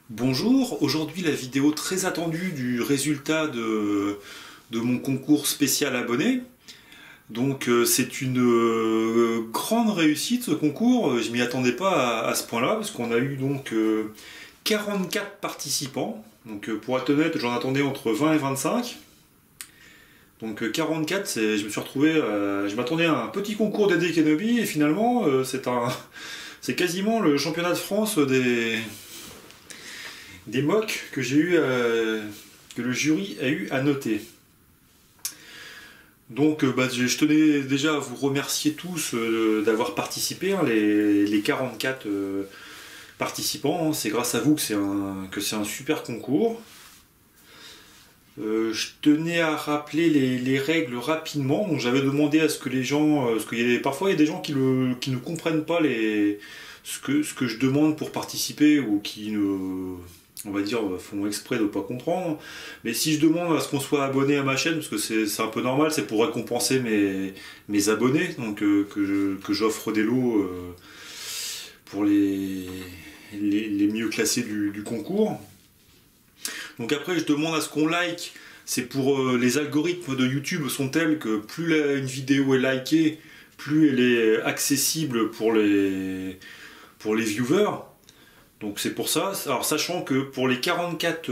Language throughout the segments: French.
Bonjour, aujourd'hui la vidéo très attendue du résultat de mon concours spécial abonné. Donc c'est une grande réussite ce concours, je m'y attendais pas à ce point-là, parce qu'on a eu donc 44 participants. Donc pour être honnête, j'en attendais entre 20 et 25. Donc 44, je me suis retrouvé, je m'attendais à un petit concours d'Eddie Kenobi et finalement c'est quasiment le championnat de France des mocks que j'ai eu, que le jury a eu à noter. Donc je tenais déjà à vous remercier tous d'avoir participé, hein, les 44 participants. Hein. C'est grâce à vous que c'est un super concours. Je tenais à rappeler les règles rapidement. Donc j'avais demandé à ce que les gens, parce parfois il y a des gens qui ne comprennent pas ce que je demande pour participer ou qui ne, on va dire, font exprès de ne pas comprendre. Mais si je demande à ce qu'on soit abonné à ma chaîne, parce que c'est un peu normal, c'est pour récompenser mes abonnés, donc que j'offre des lots pour les mieux classés du concours. Donc après, je demande à ce qu'on like. C'est pour les algorithmes de YouTube sont tels que plus une vidéo est likée, plus elle est accessible pour les viewers. Donc c'est pour ça. Alors sachant que pour les 44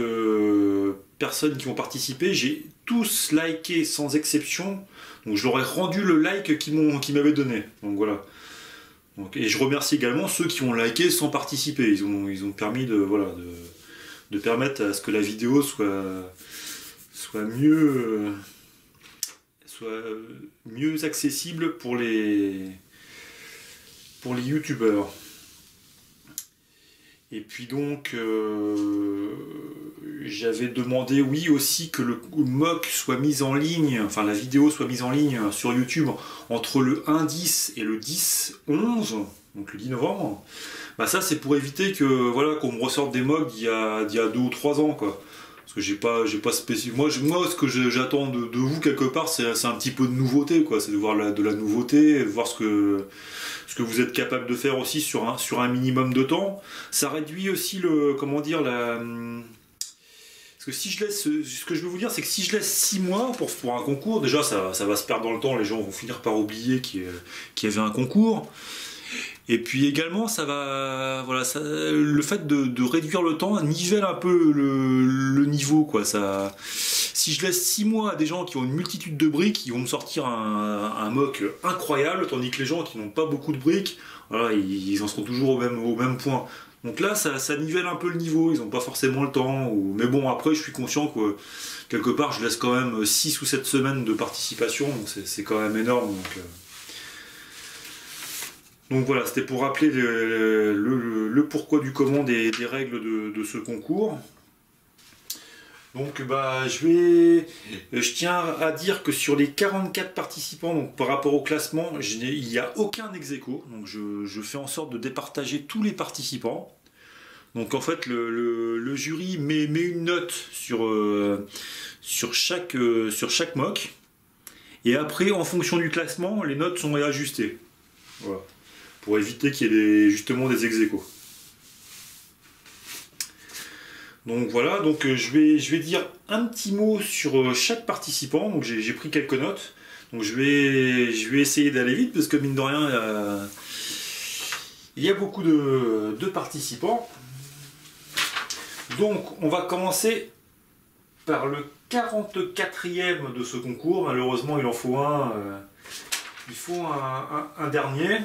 personnes qui vont participer, j'ai tous liké sans exception. Donc je leur ai rendu le like qu'ils m'avaient donné. Donc voilà. Et je remercie également ceux qui ont liké sans participer. Ils ont permis de permettre à ce que la vidéo soit mieux accessible pour les youtubeurs. Et puis donc j'avais demandé oui aussi que le mock soit mis en ligne, enfin la vidéo soit mise en ligne sur YouTube entre le 1-10 et le 10-11, donc le 10 novembre. Bah ça c'est pour éviter que voilà qu'on me ressorte des mocks d'il y a 2 ou 3 ans quoi. Parce que j'ai pas spécifié. Moi ce que j'attends de vous quelque part c'est un petit peu de nouveauté quoi, c'est de voir de la nouveauté, de voir ce que vous êtes capable de faire aussi sur un minimum de temps. Ça réduit aussi comment dire, parce que si je laisse, ce que je veux vous dire, c'est que si je laisse 6 mois pour un concours, déjà ça va se perdre dans le temps, les gens vont finir par oublier qu'il y avait un concours. Et puis également, le fait de réduire le temps nivelle un peu le niveau, quoi. Si je laisse 6 mois à des gens qui ont une multitude de briques, ils vont me sortir un mock incroyable, tandis que les gens qui n'ont pas beaucoup de briques, voilà, ils en seront toujours au même point. Donc là, ça nivelle un peu le niveau, ils n'ont pas forcément le temps. Mais bon, après, je suis conscient que quelque part, je laisse quand même 6 ou 7 semaines de participation, donc c'est quand même énorme. Donc voilà, c'était pour rappeler le pourquoi du comment des règles de ce concours. Donc je tiens à dire que sur les 44 participants, donc par rapport au classement, il n'y a aucun ex-aequo. Donc je fais en sorte de départager tous les participants. Donc en fait le jury met une note sur chaque mock. Et après, en fonction du classement, les notes sont réajustées. Voilà. Pour éviter qu'il y ait justement des ex-aequo. Donc voilà, donc je vais dire un petit mot sur chaque participant. Donc j'ai pris quelques notes. Donc je vais essayer d'aller vite parce que mine de rien, il y a beaucoup de participants. Donc on va commencer par le 44e de ce concours. Malheureusement il en faut un. Il faut un dernier.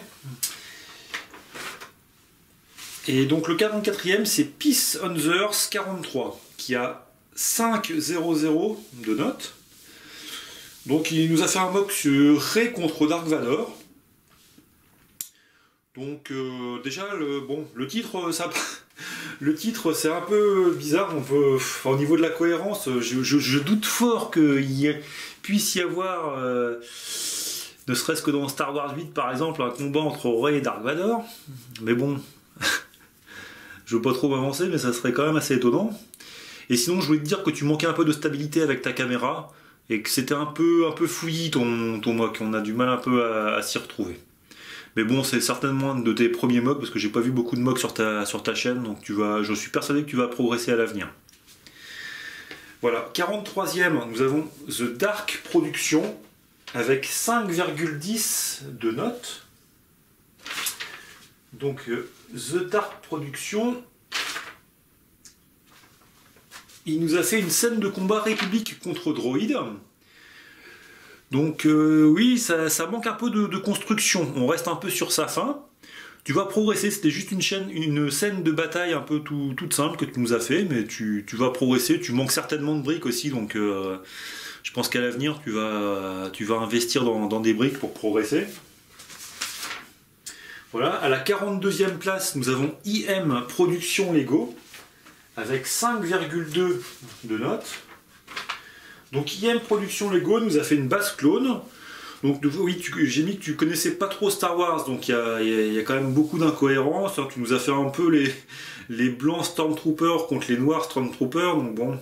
Et donc le 44e c'est Peace on the Earth 43 qui a 5-0-0 de notes. Donc il nous a fait un mock sur Rey contre Dark Vador. Donc déjà le titre le titre c'est un peu bizarre, au niveau de la cohérence, je doute fort qu'il puisse y avoir ne serait-ce que dans Star Wars 8 par exemple un combat entre Rey et Dark Vador. Mais bon. Je veux pas trop m'avancer, mais ça serait quand même assez étonnant. Et sinon, je voulais te dire que tu manquais un peu de stabilité avec ta caméra et que c'était un peu fouillis ton mock. On a du mal un peu à s'y retrouver. Mais bon, c'est certainement un de tes premiers mocks, parce que j'ai pas vu beaucoup de mocks sur ta chaîne, donc je suis persuadé que tu vas progresser à l'avenir. Voilà, 43e, nous avons The Dark Production, avec 5,10 de notes. Donc, The Dark Production, il nous a fait une scène de combat République contre Droïde. Donc oui, ça manque un peu de construction. On reste un peu sur sa fin. Tu vas progresser, c'était juste une scène de bataille un peu toute simple que tu nous as fait, mais tu vas progresser. Tu manques certainement de briques aussi, donc je pense qu'à l'avenir, tu vas investir dans des briques pour progresser. Voilà, à la 42e place, nous avons IM Production Lego, avec 5,2 de notes. Donc IM Production Lego nous a fait une base clone. Donc oui, j'ai mis que tu connaissais pas trop Star Wars, donc il y a quand même beaucoup d'incohérences. Tu nous as fait un peu les blancs Stormtroopers contre les noirs Stormtroopers, donc bon.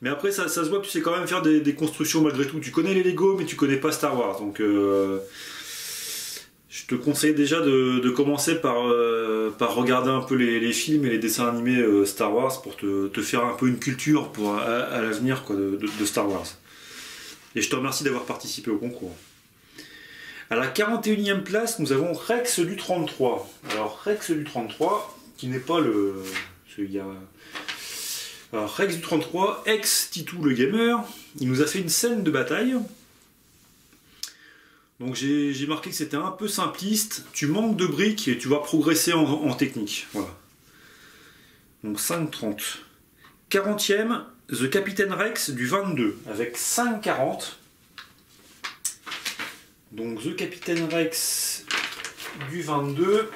Mais après ça se voit que tu sais quand même faire des constructions malgré tout. Tu connais les Lego, mais tu connais pas Star Wars, donc je te conseille déjà de commencer par regarder un peu les films et les dessins animés Star Wars pour te faire un peu une culture à l'avenir de Star Wars. Et je te remercie d'avoir participé au concours. À la 41e place, nous avons Rex du 33. Alors Rex du 33, qui n'est pas le... Alors, Rex du 33, ex-Titou le gamer, il nous a fait une scène de bataille. Donc j'ai marqué que c'était un peu simpliste, tu manques de briques et tu vas progresser en technique. Voilà. Donc 5,30. 40e, The Captain Rex du 22, avec 5,40. Donc The Captain Rex du 22. Alors,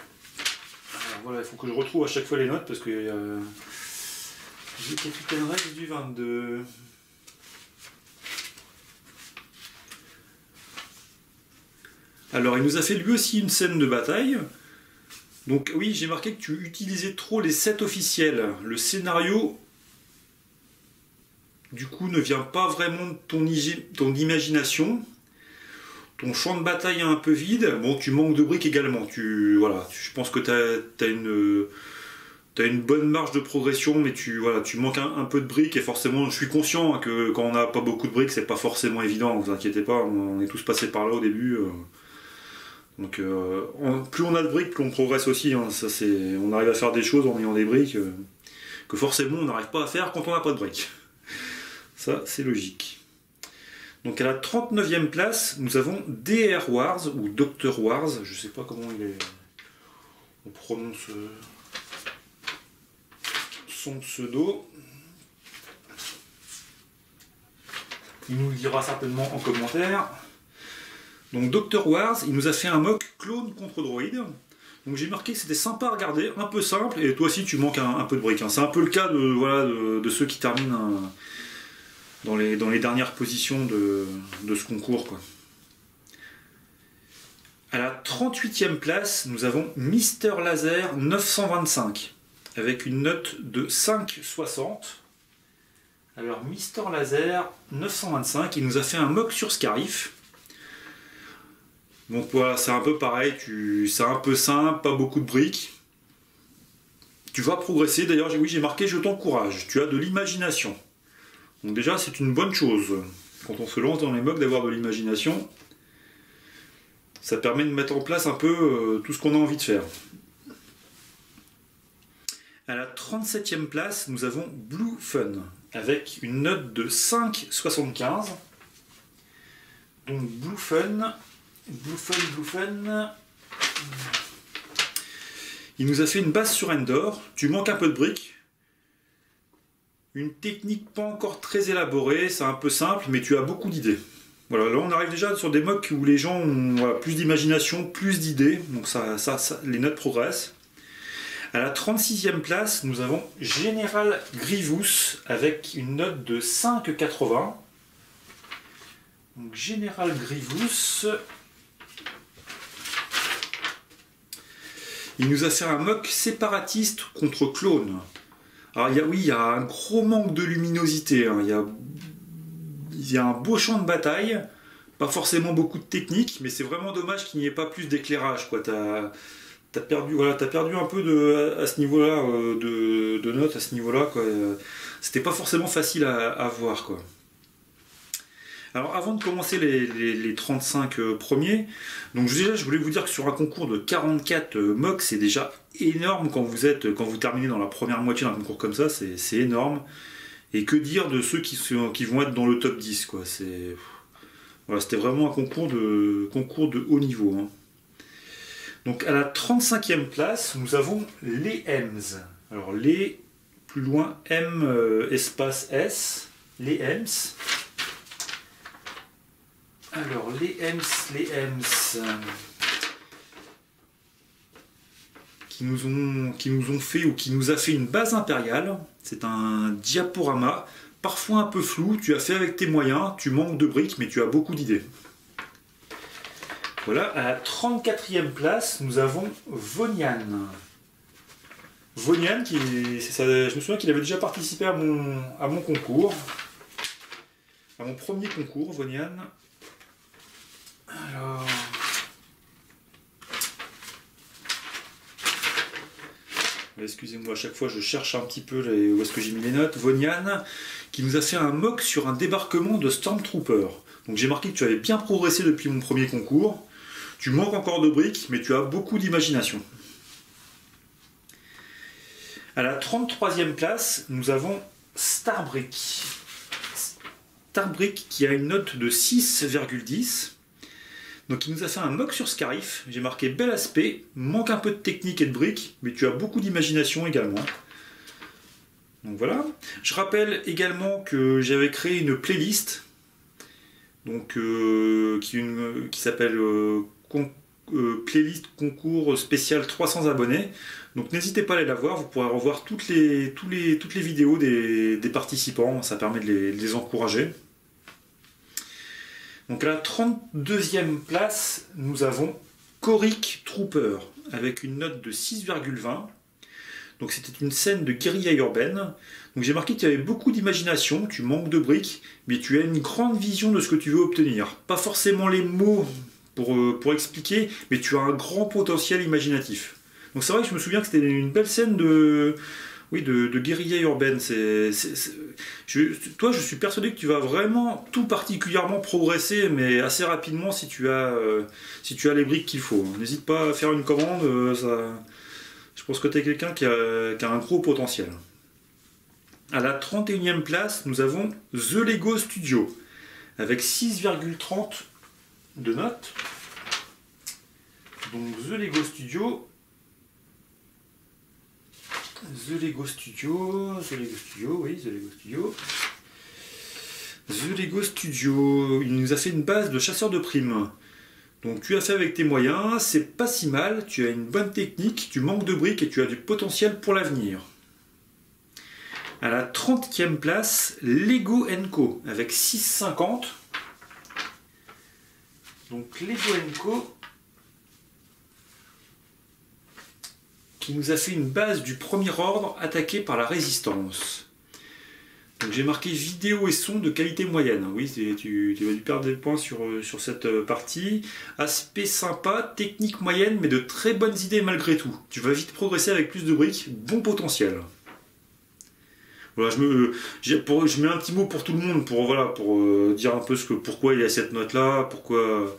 voilà, il faut que je retrouve à chaque fois les notes parce que... The Captain Rex du 22... Alors, il nous a fait lui aussi une scène de bataille. Donc oui, j'ai marqué que tu utilisais trop les sets officiels. Le scénario, du coup, ne vient pas vraiment de ton imagination. Ton champ de bataille est un peu vide. Bon, tu manques de briques également. Voilà, je pense que tu as une bonne marge de progression, mais tu manques un peu de briques. Et forcément, je suis conscient que quand on n'a pas beaucoup de briques, c'est pas forcément évident. Ne vous inquiétez pas, on est tous passés par là au début. Donc plus on a de briques, plus on progresse aussi. Hein. On arrive à faire des choses en ayant des briques que forcément on n'arrive pas à faire quand on n'a pas de briques. Ça, c'est logique. Donc à la 39e place, nous avons DR Wars, ou Dr Wars, je ne sais pas comment on prononce son pseudo. Il nous le dira certainement en commentaire. Donc Dr Wars, il nous a fait un mock clone contre droïde. Donc j'ai marqué que c'était sympa à regarder, un peu simple, et toi aussi tu manques un peu de briques. Hein. C'est un peu le cas de ceux qui terminent dans les dernières positions de ce concours, quoi. À la 38e place, nous avons Mister Laser 925, avec une note de 5,60. Alors Mister Laser 925, il nous a fait un mock sur Scarif. Donc voilà, c'est un peu pareil, c'est un peu simple, pas beaucoup de briques. Tu vas progresser, d'ailleurs oui j'ai marqué je t'encourage, tu as de l'imagination. Donc déjà c'est une bonne chose, quand on se lance dans les mocks d'avoir de l'imagination, ça permet de mettre en place un peu tout ce qu'on a envie de faire. À la 37e place, nous avons Blue Fun, avec une note de 5,75. Donc Blue Fun... Il nous a fait une base sur Endor. Tu manques un peu de briques. Une technique pas encore très élaborée, c'est un peu simple, mais tu as beaucoup d'idées. Voilà, là on arrive déjà sur des mocks où les gens ont plus d'imagination, plus d'idées, donc les notes progressent. À la 36e place, nous avons Général Grievous avec une note de 5,80. Donc Général Grievous... Il nous a fait un mock séparatiste contre clone. Alors il y a un gros manque de luminosité. Hein. Il y a un beau champ de bataille, Pas forcément beaucoup de technique, mais c'est vraiment dommage qu'il n'y ait pas plus d'éclairage, quoi. T'as perdu, voilà, t'as perdu un peu à ce niveau-là de notes à ce niveau-là, quoi. C'était pas forcément facile à voir, quoi. Alors avant de commencer les 35 premiers, donc déjà je voulais vous dire que sur un concours de 44 mocks, c'est déjà énorme quand vous terminez dans la première moitié d'un concours comme ça, c'est énorme. Et que dire de ceux qui vont être dans le top 10, quoi. Voilà, c'était vraiment un concours de haut niveau, hein. Donc à la 35e place, nous avons les EMS. Alors les, plus loin, M espace S, les EMS. Alors les EMS, qui nous ont fait ou qui nous a fait une base impériale. C'est un diaporama, parfois un peu flou, tu as fait avec tes moyens, tu manques de briques, mais tu as beaucoup d'idées. Voilà, à la 34e place, nous avons Vonian. Vonian, je me souviens qu'il avait déjà participé à mon concours, à mon premier concours, Vonian. Alors... excusez-moi, à chaque fois je cherche un petit peu où est-ce que j'ai mis les notes. Vonian, qui nous a fait un mock sur un débarquement de Stormtrooper. Donc j'ai marqué que tu avais bien progressé depuis mon premier concours. Tu manques encore de briques, mais tu as beaucoup d'imagination. À la 33e place, nous avons Starbrick. Starbrick qui a une note de 6,10. Donc il nous a fait un mock sur Scarif, j'ai marqué bel aspect, manque un peu de technique et de briques, mais tu as beaucoup d'imagination également. Donc voilà. Je rappelle également que j'avais créé une playlist donc, qui s'appelle playlist concours spécial 300 abonnés. Donc n'hésitez pas à aller la voir, vous pourrez revoir toutes les vidéos des participants, ça permet de les encourager. Donc à la 32e place, nous avons Coric Trooper, avec une note de 6,20. Donc c'était une scène de guérilla urbaine. Donc j'ai marqué que tu avais beaucoup d'imagination, tu manques de briques, mais tu as une grande vision de ce que tu veux obtenir. Pas forcément les mots pour expliquer, mais tu as un grand potentiel imaginatif. Donc c'est vrai que je me souviens que c'était une belle scène de guérilla urbaine. Toi, je suis persuadé que tu vas vraiment tout particulièrement progresser, mais assez rapidement si tu as les briques qu'il faut. N'hésite pas à faire une commande, je pense que tu es quelqu'un qui a un gros potentiel. À la 31e place, nous avons The Lego Studio, avec 6,30 de notes. Donc The Lego Studio, il nous a fait une base de chasseur de primes. Donc tu as fait avec tes moyens, c'est pas si mal, tu as une bonne technique, tu manques de briques et tu as du potentiel pour l'avenir. À la 30e place, Lego & Co avec 6,50. Donc Lego & Co qui nous a fait une base du premier ordre attaqué par la résistance. Donc j'ai marqué vidéo et son de qualité moyenne. Oui, tu vas dû perdre des points sur cette partie. Aspect sympa, technique moyenne, mais de très bonnes idées malgré tout. Tu vas vite progresser avec plus de briques, bon potentiel. Voilà, je mets un petit mot pour tout le monde, pour dire un peu pourquoi il y a cette note-là, pourquoi...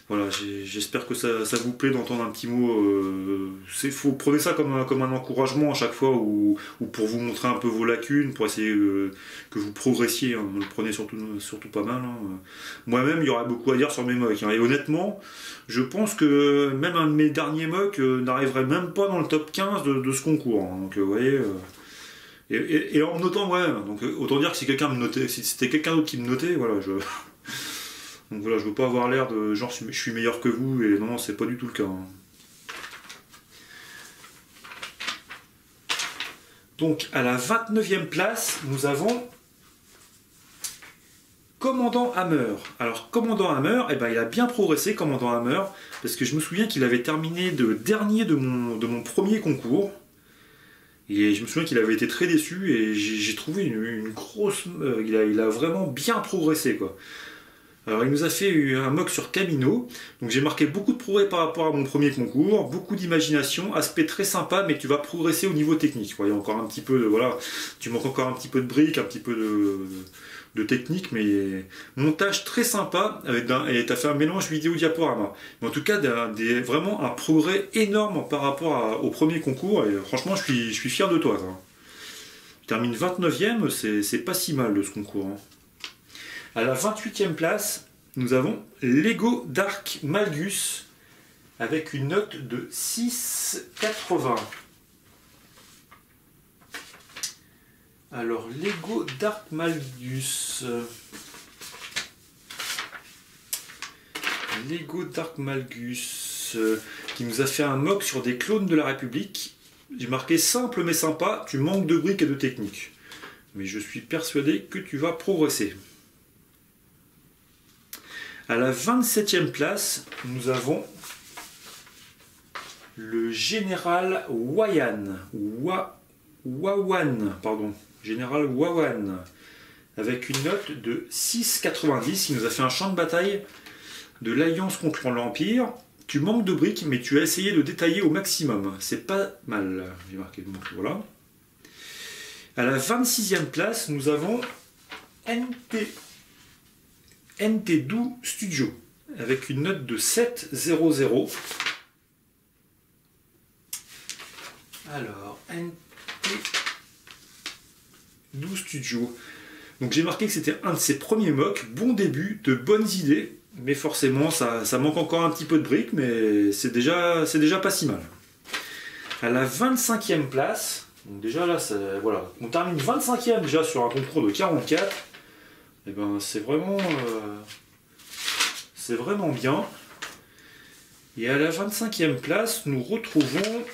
Voilà, j'espère que ça vous plaît d'entendre un petit mot. Prenez ça comme un encouragement à chaque fois, ou pour vous montrer un peu vos lacunes, pour essayer que vous progressiez. Hein. Le prenez surtout pas mal. Hein. Moi-même, il y aurait beaucoup à dire sur mes mocks. Hein. Et honnêtement, je pense que même un de mes derniers mocks n'arriverait même pas dans le top 15 de ce concours. Hein. Donc, vous voyez... Et en me notant, ouais, donc autant dire que si quelqu'un me notait, si c'était quelqu'un d'autre qui me notait, voilà, donc voilà, je veux pas avoir l'air de genre je suis meilleur que vous, et non, c'est pas du tout le cas. Hein. Donc à la 29e place, nous avons Commandant Hammer. Alors Commandant Hammer, eh ben, il a bien progressé, Commandant Hammer, parce que je me souviens qu'il avait terminé dernier de mon premier concours. Et je me souviens qu'il avait été très déçu, et j'ai trouvé une grosse... il a vraiment bien progressé, quoi. Alors il nous a fait un mock sur Camino, donc j'ai marqué beaucoup de progrès par rapport à mon premier concours, beaucoup d'imagination, aspect très sympa, mais tu vas progresser au niveau technique. Il y a encore un petit peu de, voilà, tu manques encore un petit peu de briques, un petit peu de technique, mais montage très sympa, et tu as fait un mélange vidéo-diaporama. Mais en tout cas, vraiment un progrès énorme par rapport au premier concours, et franchement je suis fier de toi. Ça. Tu termines 29e, c'est pas si mal de ce concours. Hein. À la 28e place, nous avons Lego Dark Malgus avec une note de 6,80. Alors, Lego Dark Malgus. Lego Dark Malgus qui nous a fait un mock sur des clones de la République. J'ai marqué simple mais sympa, tu manques de briques et de technique. Mais je suis persuadé que tu vas progresser. À la 27e place, nous avons le Général Wawan. Pardon. Général Wawan. Avec une note de 6,90. Il nous a fait un champ de bataille de l'Alliance contre l'Empire. Tu manques de briques, mais tu as essayé de détailler au maximum. C'est pas mal. J'ai marqué le mot. Voilà. À la 26e place, nous avons NT-Do Studio avec une note de 7,00. Alors, NT-Do Studio. Donc j'ai marqué que c'était un de ses premiers mocks. Bon début, de bonnes idées, mais forcément ça manque encore un petit peu de briques, mais c'est déjà pas si mal. À la 25e place, donc déjà là, voilà, on termine 25e déjà sur un concours de 44. Et ben c'est vraiment bien. Et à la 25e place, nous retrouvons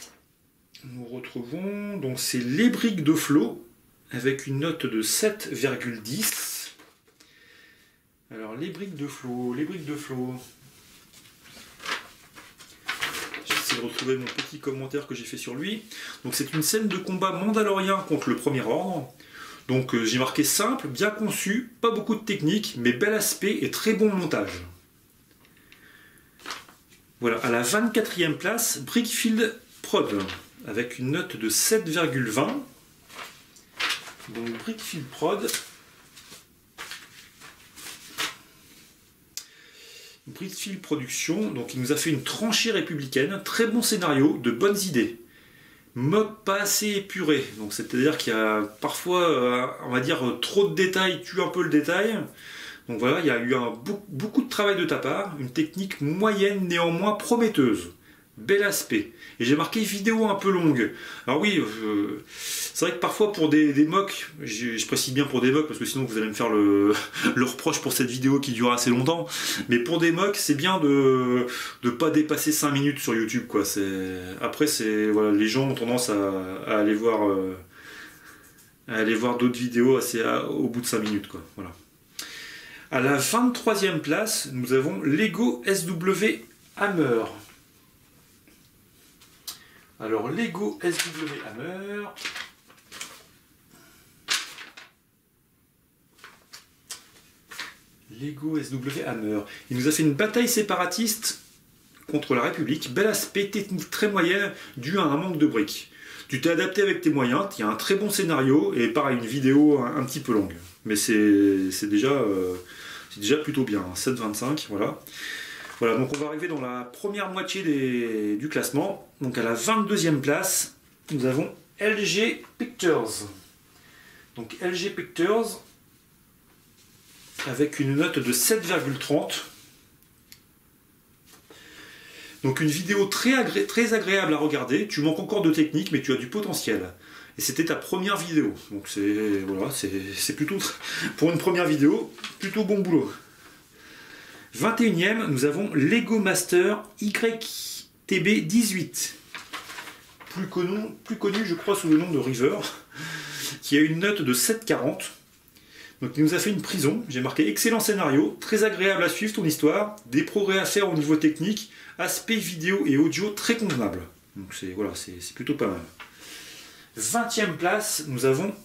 donc c'est les briques de Flo avec une note de 7,10. Alors les briques de Flo. J'essaie de retrouver mon petit commentaire que j'ai fait sur lui. Donc c'est une scène de combat mandalorien contre le Premier Ordre. Donc j'ai marqué simple, bien conçu, pas beaucoup de technique, mais bel aspect et très bon montage. Voilà, à la 24e place, Brickfield Prod, avec une note de 7,20. Donc Brickfield Prod. Brickfield Production, donc il nous a fait une tranchée républicaine, très bon scénario, de bonnes idées. Mock pas assez épuré, donc c'est-à-dire qu'il y a parfois, on va dire, trop de détails tue un peu le détail. Donc voilà, il y a eu beaucoup de travail de ta part, une technique moyenne néanmoins prometteuse. Bel aspect. Et j'ai marqué vidéo un peu longue. Alors oui, c'est vrai que parfois pour des mocks, je précise bien pour des mocks parce que sinon vous allez me faire le reproche pour cette vidéo qui dure assez longtemps. Mais pour des mocks, c'est bien de ne pas dépasser 5 minutes sur YouTube, quoi. Après, voilà, les gens ont tendance à aller voir d'autres vidéos au bout de 5 minutes, quoi. Voilà. À la 23e place, nous avons Lego SW Hammer. Alors, Lego SW Hammer. Lego SW Hammer. Il nous a fait une bataille séparatiste contre la République. Bel aspect, technique très moyenne, dû à un manque de briques. Tu t'es adapté avec tes moyens, il y a un très bon scénario, et pareil, une vidéo un petit peu longue. Mais c'est déjà plutôt bien, 7,25, voilà. Voilà, donc on va arriver dans la première moitié du classement. Donc à la 22e place, nous avons LG Pictures. Donc LG Pictures, avec une note de 7,30. Donc une vidéo très agréable à regarder. Tu manques encore de technique, mais tu as du potentiel. Et c'était ta première vidéo. Donc c'est plutôt, pour une première vidéo, plutôt bon boulot. 21e, nous avons Lego Master YTB18, plus connu je crois sous le nom de River, qui a une note de 7,40. Donc il nous a fait une prison, j'ai marqué excellent scénario, très agréable à suivre ton histoire, des progrès à faire au niveau technique, aspect vidéo et audio très convenable. Donc c'est plutôt pas mal. 20e place, nous avons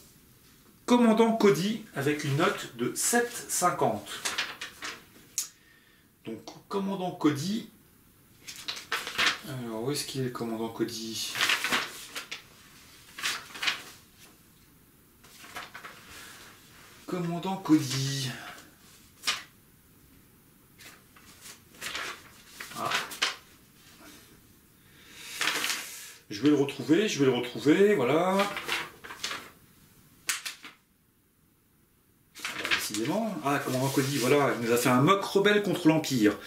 Commandant Cody avec une note de 7,50. Donc, commandant Cody. Alors, où est-ce qu'il est le commandant Cody? Commandant Cody. Ah. Je vais le retrouver, voilà. Décidément. Ah, commandant Cody, voilà, il nous a fait un mock rebelle contre l'Empire.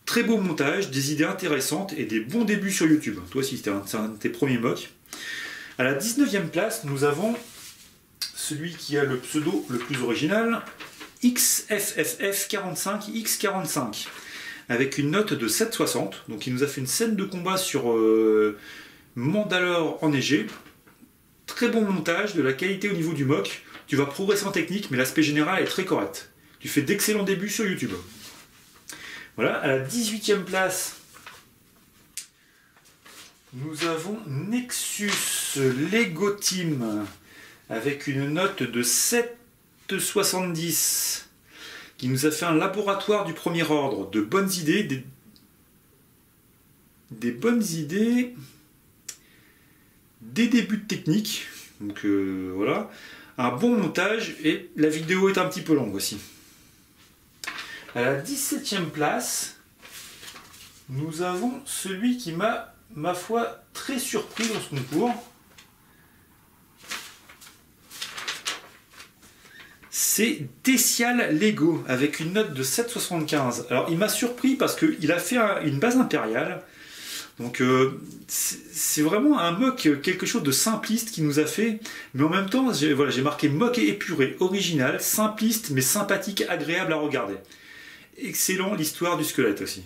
Très beau montage, des idées intéressantes et des bons débuts sur YouTube. Toi aussi, c'est un de tes premiers mocks. À la 19e place, nous avons celui qui a le pseudo le plus original, XFFF45X45, avec une note de 7,60. Donc il nous a fait une scène de combat sur Mandalore enneigé. Très bon montage, de la qualité au niveau du mock. Tu vas progresser en technique, mais l'aspect général est très correct. Tu fais d'excellents débuts sur YouTube. Voilà, à la 18e place, nous avons Nexus Lego Team avec une note de 7,70 qui nous a fait un laboratoire du premier ordre, de bonnes idées, des bonnes idées, des débuts de technique, donc voilà, un bon montage et la vidéo est un petit peu longue aussi. À la 17e place, nous avons celui qui m'a, ma foi, très surpris dans ce concours. C'est Tessial Lego avec une note de 7,75. Alors il m'a surpris parce qu'il a fait une base impériale. Donc c'est vraiment un mock, quelque chose de simpliste qu'il nous a fait. Mais en même temps, j'ai marqué mock épuré, original, simpliste mais sympathique, agréable à regarder. Excellent l'histoire du squelette aussi.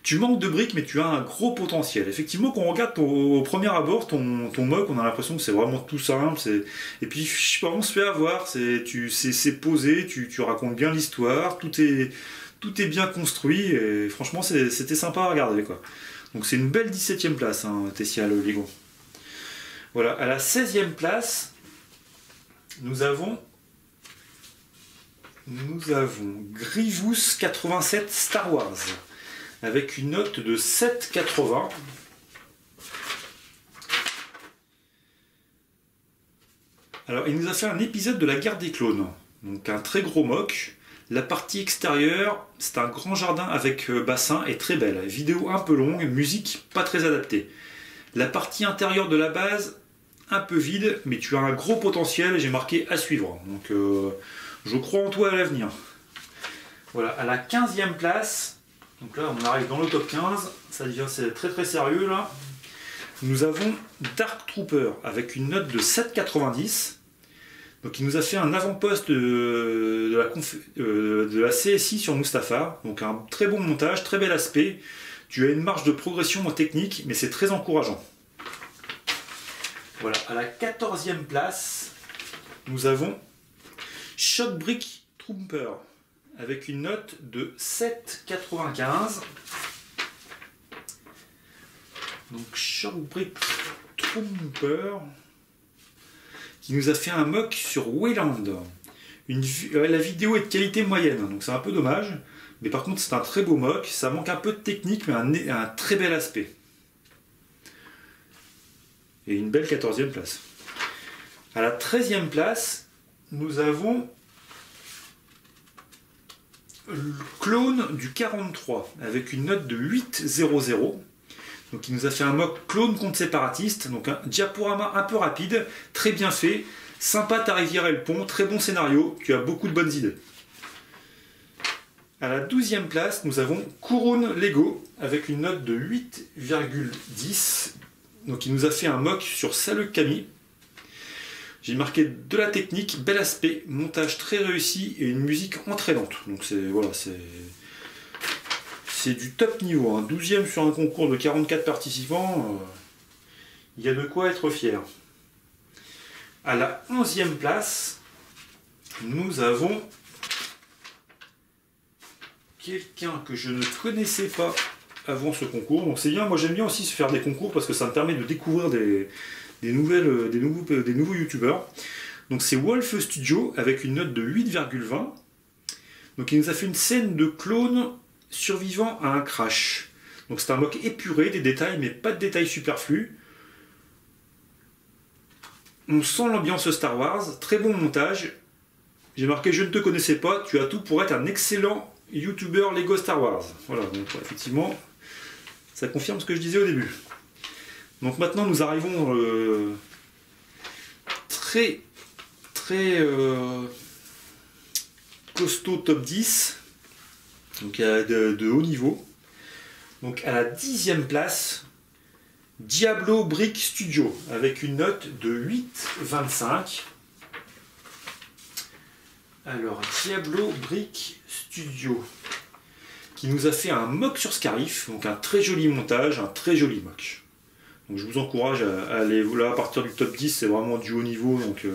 Tu manques de briques, mais tu as un gros potentiel. Effectivement, quand on regarde au premier abord ton mock, on a l'impression que c'est vraiment tout simple. Et puis, on se fait avoir. C'est posé, tu racontes bien l'histoire, tout est bien construit. Et franchement, c'était sympa à regarder, quoi. Donc, c'est une belle 17e place, hein, Tessia, le Lego. Voilà, à la 16e place, nous avons Grievous 87 Star Wars avec une note de 7,80. Alors il nous a fait un épisode de la guerre des clones, donc un très gros mock. La partie extérieure, c'est un grand jardin avec bassin et très belle. Vidéo un peu longue, musique pas très adaptée. La partie intérieure de la base, un peu vide, mais tu as un gros potentiel, j'ai marqué à suivre. Donc je crois en toi à l'avenir. Voilà, à la 15e place, donc là on arrive dans le top 15, ça devient très très sérieux là. Nous avons Dark Trooper avec une note de 7,90. Donc il nous a fait un avant-poste de la CSI sur Mustafar. Donc un très bon montage, très bel aspect. Tu as une marge de progression en technique, mais c'est très encourageant. Voilà, à la 14e place, nous avons Shockbrick Trooper avec une note de 7,95. Donc Shockbrick Trooper qui nous a fait un mock sur Wayland. La vidéo est de qualité moyenne, donc c'est un peu dommage. Mais par contre, c'est un très beau mock. Ça manque un peu de technique, mais un très bel aspect. Et une belle 14e place. À la 13e place, nous avons le clone du 43 avec une note de 8,00. Donc il nous a fait un mock clone contre séparatiste, donc un diaporama un peu rapide, très bien fait, sympa ta rivière et le pont, très bon scénario, tu as beaucoup de bonnes idées. À la 12e place, nous avons Couronne Lego avec une note de 8,10. Donc il nous a fait un mock sur Saluk Kami. J'ai marqué de la technique, bel aspect, montage très réussi et une musique entraînante. Donc c'est du top niveau, hein. 12e sur un concours de 44 participants, il y a de quoi être fier. À la 11e place, nous avons quelqu'un que je ne connaissais pas avant ce concours. Donc c'est bien, moi j'aime bien aussi se faire des concours parce que ça me permet de découvrir des nouveaux youtubeurs. Donc c'est Wolf Studio avec une note de 8,20. Donc il nous a fait une scène de clone survivant à un crash. Donc c'est un mock épuré, des détails, mais pas de détails superflus. On sent l'ambiance Star Wars, très bon montage. J'ai marqué je ne te connaissais pas, tu as tout pour être un excellent YouTuber Lego Star Wars. Voilà, donc effectivement, ça confirme ce que je disais au début. Donc maintenant nous arrivons très costaud top 10, donc de haut niveau. Donc à la 10e place, Diablo Brick Studio avec une note de 8,25. Alors Diablo Brick Studio qui nous a fait un mock sur Scarif, donc un très joli montage, un très joli mock. Donc je vous encourage à aller là à partir du top 10, c'est vraiment du haut niveau, donc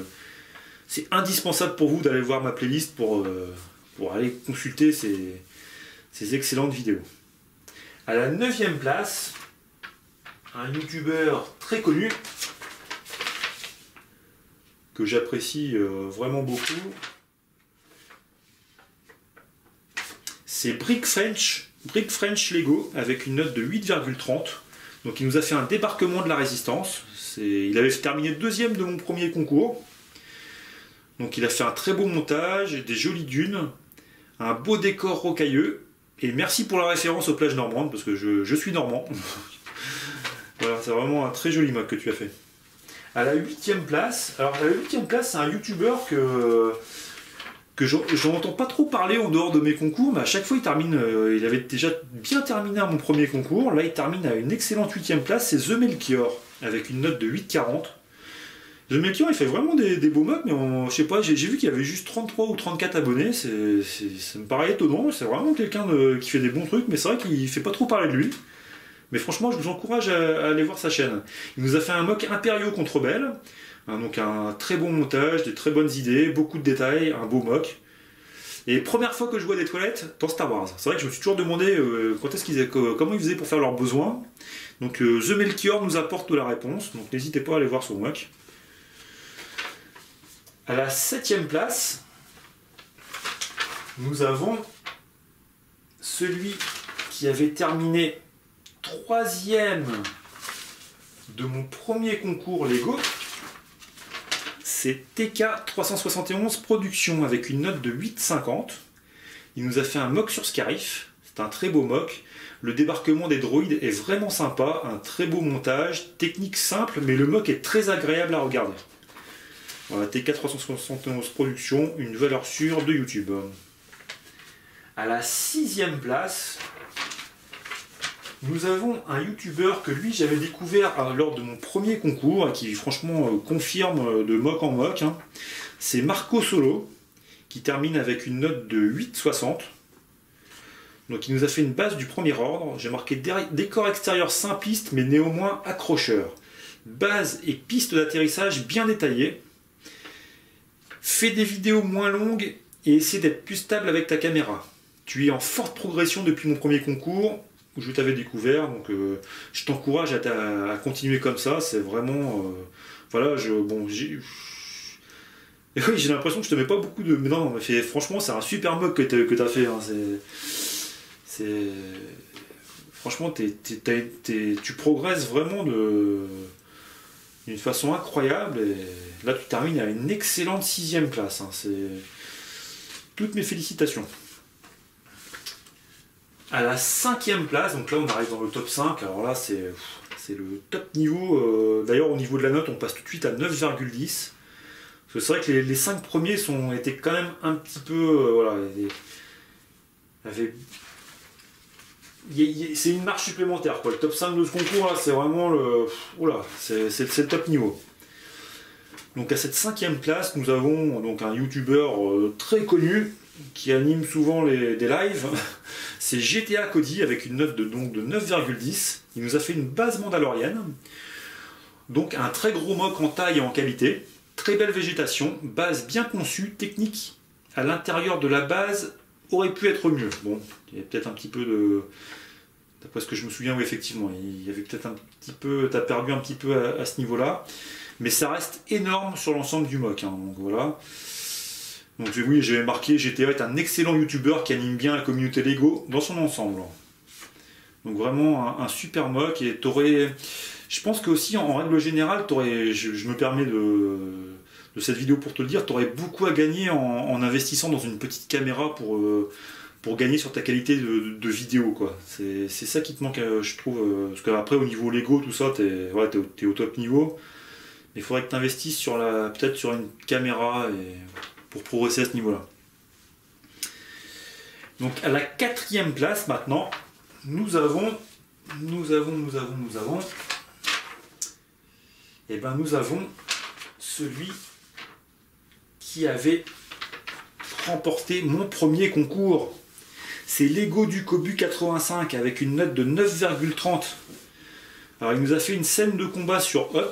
c'est indispensable pour vous d'aller voir ma playlist pour aller consulter ces excellentes vidéos. À la 9e place, un youtubeur très connu que j'apprécie vraiment beaucoup, c'est Brick French Lego avec une note de 8,30. Donc il nous a fait un débarquement de la résistance. Il avait terminé deuxième de mon premier concours. Donc il a fait un très beau montage, des jolies dunes, un beau décor rocailleux. Et merci pour la référence aux plages normandes, parce que je suis normand. Voilà, c'est vraiment un très joli mock que tu as fait. À la 8e place, alors à la 8e place, c'est un youtubeur que j'en entends pas trop parler en dehors de mes concours, mais à chaque fois il termine, il avait déjà bien terminé à mon premier concours, là il termine à une excellente 8e place, c'est The Melchior, avec une note de 8,40. The Melchior il fait vraiment des beaux mocks, mais je sais pas, j'ai vu qu'il y avait juste 33 ou 34 abonnés, ça me paraît étonnant, c'est vraiment quelqu'un qui fait des bons trucs, mais c'est vrai qu'il fait pas trop parler de lui. Mais franchement je vous encourage à aller voir sa chaîne. Il nous a fait un mock Impériaux contre Bell. Donc un très bon montage, des très bonnes idées, beaucoup de détails, un beau mock. Et première fois que je vois des toilettes dans Star Wars. C'est vrai que je me suis toujours demandé comment ils faisaient pour faire leurs besoins. Donc The Melchior nous apporte de la réponse, donc n'hésitez pas à aller voir son mock. À la 7e place, nous avons celui qui avait terminé 3e de mon premier concours Lego. C'est TK371 Productions avec une note de 8,50. Il nous a fait un mock sur Scarif. C'est un très beau mock. Le débarquement des droïdes est vraiment sympa. Un très beau montage. Technique simple, mais le mock est très agréable à regarder. Voilà, TK371 Productions, une valeur sûre de YouTube. À la 6e place, nous avons un youtubeur que lui j'avais découvert lors de mon premier concours et qui franchement confirme de mock en mock. C'est Marco Solo qui termine avec une note de 8,60. Donc il nous a fait une base du premier ordre. J'ai marqué décor extérieur simpliste mais néanmoins accrocheur. Base et piste d'atterrissage bien détaillées. Fais des vidéos moins longues et essaie d'être plus stable avec ta caméra. Tu es en forte progression depuis mon premier concours où je t'avais découvert, donc je t'encourage à continuer comme ça, c'est vraiment... voilà, j'ai l'impression que je te mets pas beaucoup de... Mais non, mais franchement, c'est un super mock que tu as fait, hein, franchement, tu progresses vraiment d'une façon incroyable, et là tu termines à une excellente 6e place, hein, c'est... Toutes mes félicitations. À la 5e place, donc là on arrive dans le top 5, alors là c'est le top niveau, d'ailleurs au niveau de la note on passe tout de suite à 9,10. Parce que c'est vrai que les 5 premiers étaient quand même un petit peu, voilà, c'est une marche supplémentaire quoi. Le top 5 de ce concours là c'est vraiment c'est le top niveau. Donc à cette 5e place nous avons donc un youtubeur très connu qui anime souvent des lives, c'est GTA Cody avec une note de 9,10. Il nous a fait une base mandalorienne, donc un très gros mock en taille et en qualité, très belle végétation, base bien conçue, technique à l'intérieur de la base aurait pu être mieux. Bon, il y a peut-être un petit peu de... D'après ce que je me souviens, oui, effectivement, il y avait peut-être un petit peu... T'as perdu un petit peu à ce niveau-là, mais ça reste énorme sur l'ensemble du mock, hein, donc voilà. Donc oui, j'avais marqué GTA est un excellent youtubeur qui anime bien la communauté Lego dans son ensemble. Donc vraiment un super mock et t'aurais... Je pense que aussi en règle générale, je me permets de cette vidéo pour te le dire, tu aurais beaucoup à gagner en investissant dans une petite caméra pour gagner sur ta qualité de vidéo, quoi. C'est ça qui te manque, je trouve. Parce qu'après, au niveau Lego, tout ça, t'es au top niveau. Mais il faudrait que tu investisses peut-être sur une caméra pour progresser à ce niveau-là. Donc à la 4e place maintenant, nous avons celui qui avait remporté mon premier concours. C'est Lego du Cobu 85 avec une note de 9,30. Alors il nous a fait une scène de combat sur Hot.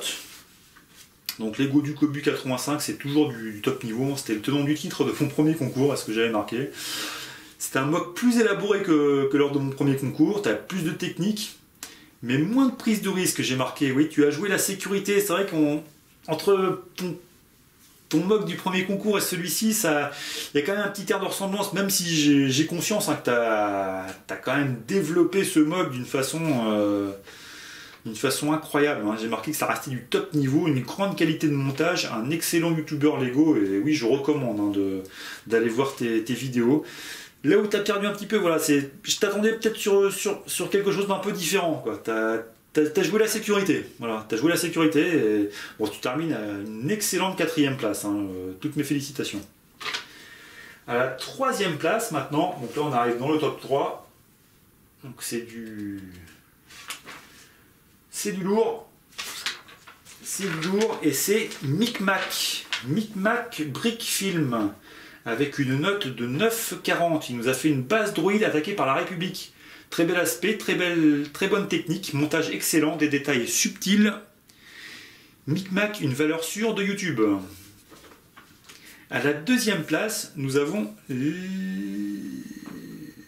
Donc Lego du Cobu 85, c'est toujours du top niveau. C'était le tenant du titre de mon premier concours, à ce que j'avais marqué. C'est un mock plus élaboré que lors de mon premier concours. Tu as plus de technique, mais moins de prise de risque, j'ai marqué. Oui, tu as joué la sécurité. C'est vrai qu'entre ton mock du premier concours et celui-ci, il y a quand même un petit air de ressemblance, même si j'ai conscience que tu as quand même développé ce mock d'une façon incroyable. Hein. J'ai marqué que ça restait du top niveau, une grande qualité de montage, un excellent youtubeur Lego, et oui, je recommande d'aller voir tes vidéos. Là où tu as perdu un petit peu, voilà, je t'attendais peut-être sur quelque chose d'un peu différent, quoi. T'as joué la sécurité, voilà, t'as joué la sécurité et bon, tu termines à une excellente 4e place, hein, toutes mes félicitations. À la 3e place maintenant, donc là on arrive dans le top 3, donc c'est du lourd, et c'est Micmac Brick Film avec une note de 9,40. Il nous a fait une base droïde attaquée par la République. Très bel aspect, très bonne technique, montage excellent, des détails subtils. Micmac, une valeur sûre de YouTube. À la 2e place, nous avons...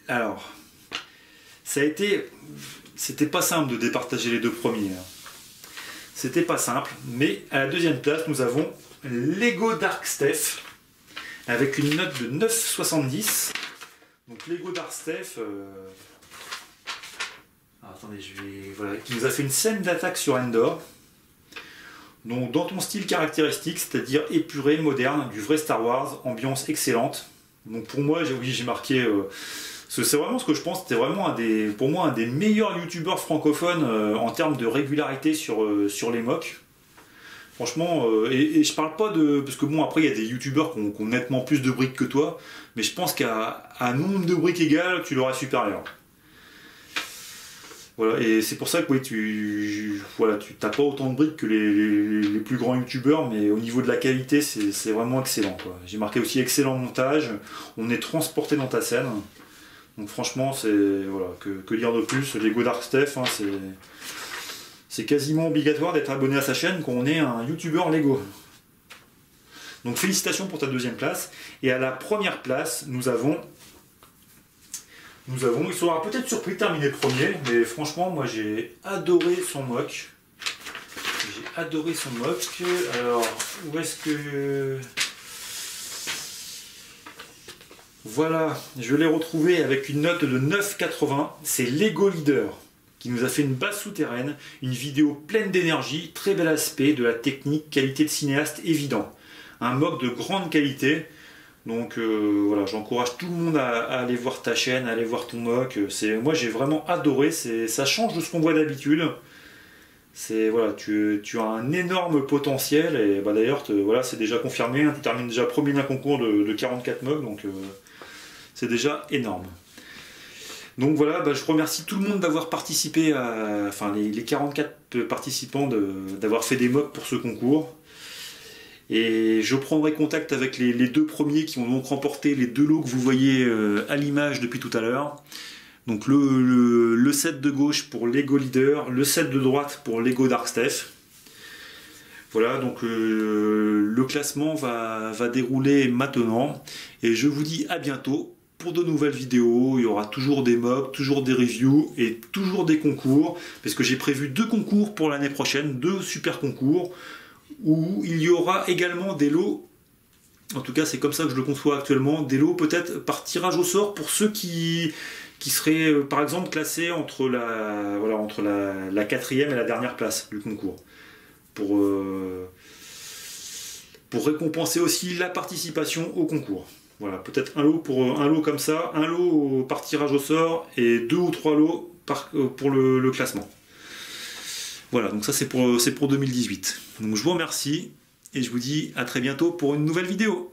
Alors, c'était pas simple de départager les deux premiers. C'était pas simple, mais à la 2e place, nous avons Lego Dark Steph avec une note de 9,70. Donc Lego Dark Steph... attendez, voilà, qui nous a fait une scène d'attaque sur Endor. Donc dans ton style caractéristique, c'est-à-dire épuré, moderne, du vrai Star Wars, ambiance excellente. Donc pour moi, j'ai marqué... c'est vraiment ce que je pense, c'était vraiment pour moi un des meilleurs youtubeurs francophones en termes de régularité sur les mocks. Franchement, et je parle pas de... Parce que bon, après, il y a des youtubeurs qui ont nettement plus de briques que toi, mais je pense qu'à un nombre de briques égal, tu l'auras supérieur. Voilà, et c'est pour ça que oui, tu n'as pas autant de briques que les plus grands youtubeurs, mais au niveau de la qualité, c'est vraiment excellent. J'ai marqué aussi excellent montage, on est transporté dans ta scène. Donc franchement, voilà, que dire de plus, Lego Dark Steph, hein, c'est quasiment obligatoire d'être abonné à sa chaîne quand on est un youtubeur Lego. Donc félicitations pour ta 2e place. Et à la 1re place, nous avons, il sera peut-être surpris de terminer premier, mais franchement, moi j'ai adoré son mock. Alors, où est-ce que... Voilà, je l'ai retrouvé avec une note de 9,80. C'est Lego Leader qui nous a fait une base souterraine, une vidéo pleine d'énergie, très bel aspect, de la technique, qualité de cinéaste évident. Un mock de grande qualité. Donc voilà, j'encourage tout le monde à aller voir ta chaîne, à aller voir ton mock. Moi j'ai vraiment adoré, ça change de ce qu'on voit d'habitude. Voilà, tu as un énorme potentiel et bah, d'ailleurs voilà, c'est déjà confirmé, hein, tu termines déjà premier d'un concours de 44 mocks, donc c'est déjà énorme. Donc voilà, bah, je remercie tout le monde d'avoir participé, enfin les 44 participants d'avoir fait des mocks pour ce concours. Et je prendrai contact avec les 2 premiers qui ont donc remporté les 2 lots que vous voyez à l'image depuis tout à l'heure. Donc le set de gauche pour Lego Leader, le set de droite pour Lego Dark Steph. Voilà, donc le classement va dérouler maintenant. Et je vous dis à bientôt pour de nouvelles vidéos. Il y aura toujours des mocks, toujours des reviews et toujours des concours. Parce que j'ai prévu 2 concours pour l'année prochaine, 2 super concours, où il y aura également des lots En tout cas, c'est comme ça que je le conçois actuellement. Des lots peut-être par tirage au sort pour ceux qui seraient, par exemple, classés entre la quatrième et la dernière place du concours. Pour récompenser aussi la participation au concours. Voilà, peut-être un lot comme ça, un lot par tirage au sort et 2 ou 3 lots pour le classement. Voilà, donc ça c'est pour 2018. Donc je vous remercie et je vous dis à très bientôt pour une nouvelle vidéo.